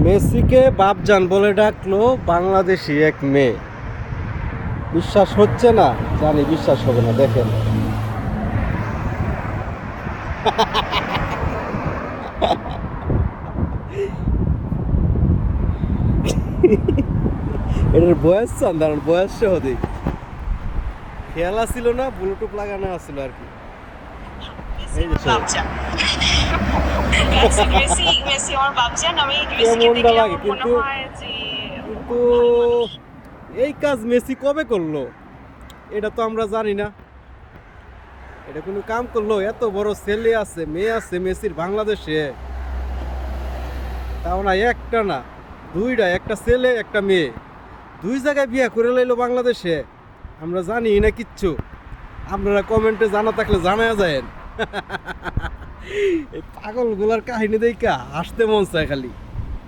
মেসিকে বাপজান বলে ডাকলো বাংলাদেশি এক মেয়ে। বিশ্বাস হচ্ছে না, জানি বিশ্বাস হবে না। দেখেন এটার বয়স চান, দাঁড়ান বয়স সহ দিই। খেয়াল ছিল না, ব্লুটুথ লাগানো আছিল আর কি। এই যে কেমনটা লাগে, কিন্তু কিন্তু এই কাজ মেসি কবে করলো এটা তো আমরা জানি না। এটা কোনো কাম করলো? এত বড় ছেলে আছে, মেয়ে আছে মেসির বাংলাদেশে, তাও না একটা না দুইটা, একটা ছেলে একটা মেয়ে, দুই জায়গায় বিয়ে করে লাইলো বাংলাদেশে। আমরা জানি না কিচ্ছু। আপনারা কমেন্টে জানা থাকলে জানা যায়। এই পাগলগুলার কাহিনী দেখা হাসতে মন চায় খালি।